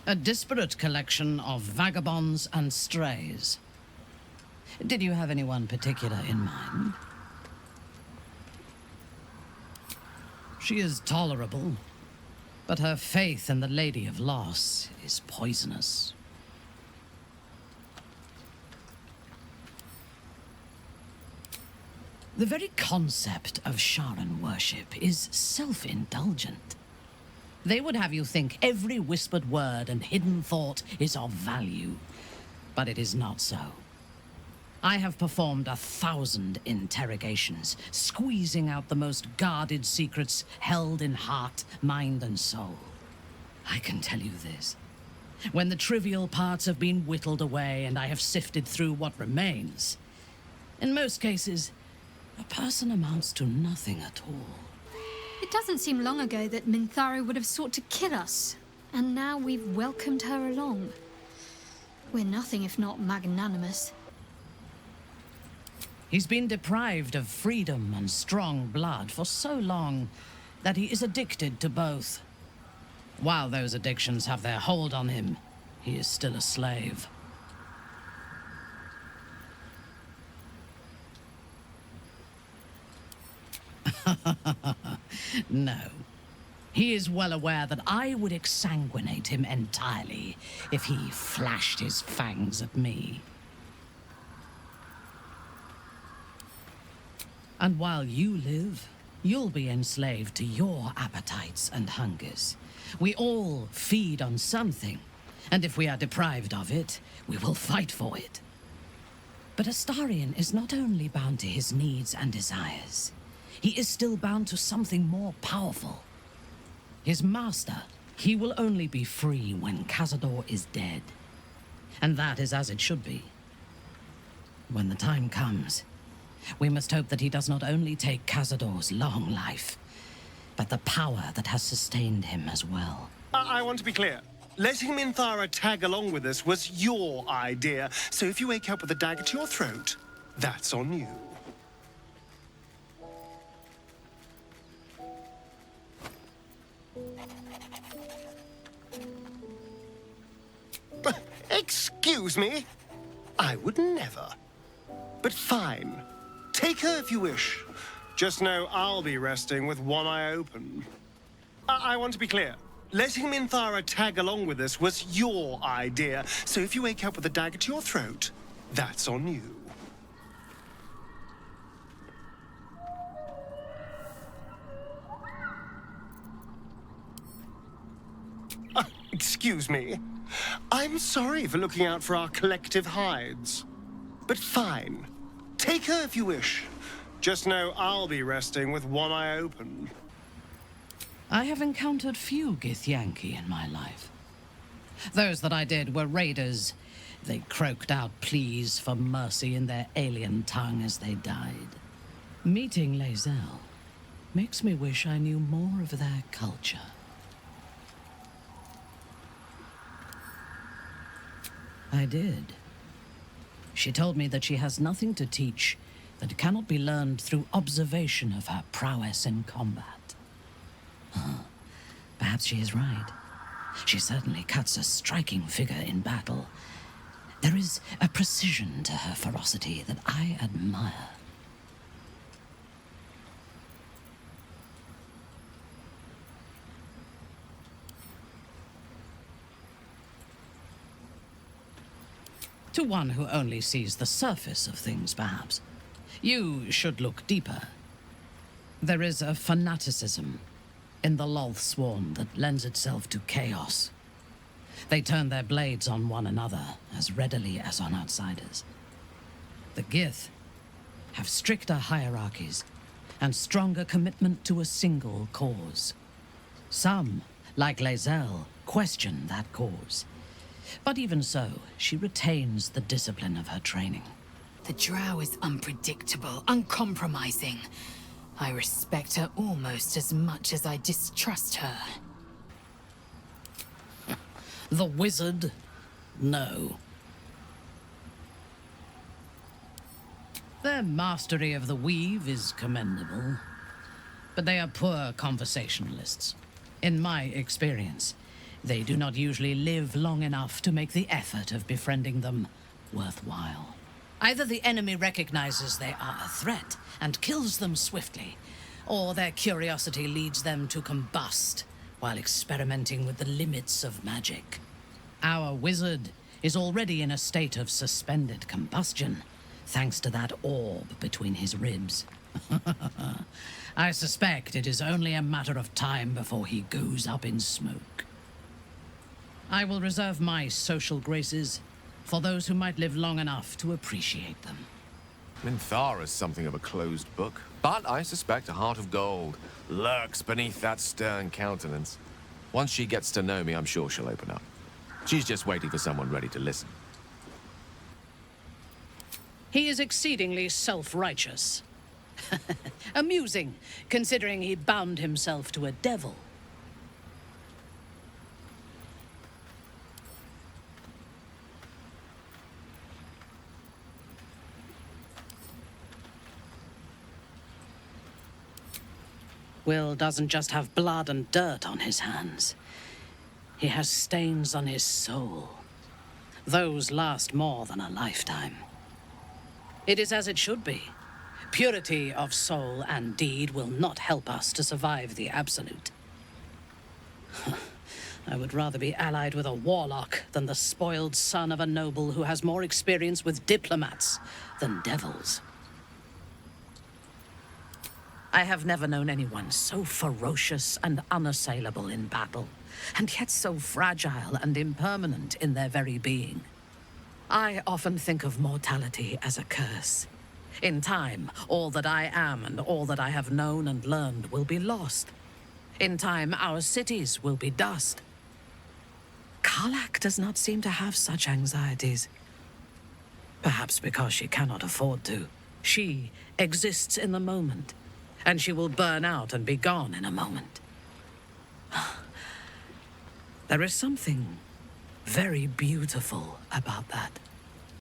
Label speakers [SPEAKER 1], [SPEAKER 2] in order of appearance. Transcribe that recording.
[SPEAKER 1] A disparate collection of vagabonds and strays. Did you have anyone particular in mind? She is tolerable, but her faith in the Lady of Loss is poisonous. The very concept of Sharan worship is self-indulgent. They would have you think every whispered word and hidden thought is of value, but it is not so. I have performed 1,000 interrogations, squeezing out the most guarded secrets held in heart, mind, and soul. I can tell you this. When the trivial parts have been whittled away and I have sifted through what remains, in most cases, a person amounts to nothing at all.
[SPEAKER 2] It doesn't seem long ago that Minthara would have sought to kill us, and now we've welcomed her along. We're nothing if not magnanimous.
[SPEAKER 1] He's been deprived of freedom and strong blood for so long that he is addicted to both. While those addictions have their hold on him, he is still a slave. No. He is well aware that I would exsanguinate him entirely if he flashed his fangs at me. And while you live, you'll be enslaved to your appetites and hungers. We all feed on something, and if we are deprived of it, we will fight for it. But Astarion is not only bound to his needs and desires, he is still bound to something more powerful. His master, he will only be free when Cazador is dead. And that is as it should be. When the time comes, we must hope that he does not only take Cazador's long life, but the power that has sustained him as well.
[SPEAKER 3] I want to be clear. Letting Minthara tag along with us was your idea, so if you wake up with a dagger to your throat, that's on you. Excuse me? I would never. But fine. Take her if you wish. Just know I'll be resting with one eye open. I want to be clear. Letting Minthara tag along with us was your idea, so if you wake up with a dagger to your throat, that's on you. Excuse me. I'm sorry for looking out for our collective hides. But fine. Take her if you wish. Just know I'll be resting with one eye open.
[SPEAKER 1] I have encountered few Githyanki in my life. Those that I did were raiders. They croaked out pleas for mercy in their alien tongue as they died. Meeting Laezel makes me wish I knew more of their culture. I did. She told me that she has nothing to teach that cannot be learned through observation of her prowess in combat. Perhaps she is right. She certainly cuts a striking figure in battle. There is a precision to her ferocity that I admire. To one who only sees the surface of things, perhaps. You should look deeper. There is a fanaticism in the Lothsworn that lends itself to chaos. They turn their blades on one another as readily as on outsiders. The Gith have stricter hierarchies and stronger commitment to a single cause. Some, like Laezel, question that cause. But even so, she retains the discipline of her training.
[SPEAKER 4] The Drow is unpredictable, uncompromising. I respect her almost as much as I distrust her.
[SPEAKER 1] The wizard? No. Their mastery of the weave is commendable, but they are poor conversationalists. In my experience, They do not usually live long enough to make the effort of befriending them worthwhile. Either the enemy recognizes they are a threat and kills them swiftly, or their curiosity leads them to combust while experimenting with the limits of magic. Our wizard is already in a state of suspended combustion, thanks to that orb between his ribs. I suspect it is only a matter of time before he goes up in smoke. I will reserve my social graces for those who might live long enough to appreciate them.
[SPEAKER 5] Minthara's something of a closed book, but I suspect a heart of gold lurks beneath that stern countenance. Once she gets to know me, I'm sure she'll open up. She's just waiting for someone ready to listen.
[SPEAKER 1] He is exceedingly self-righteous. Amusing, considering he bound himself to a devil. Wyll doesn't just have blood and dirt on his hands. He has stains on his soul. Those last more than a lifetime. It is as it should be. Purity of soul and deed will not help us to survive the Absolute. I would rather be allied with a warlock than the spoiled son of a noble who has more experience with diplomats than devils. I have never known anyone so ferocious and unassailable in battle, and yet so fragile and impermanent in their very being. I often think of mortality as a curse. In time, all that I am and all that I have known and learned will be lost. In time, our cities will be dust. Karlach does not seem to have such anxieties. Perhaps because she cannot afford to. She exists in the moment, and she will burn out and be gone in a moment. There is something very beautiful about that.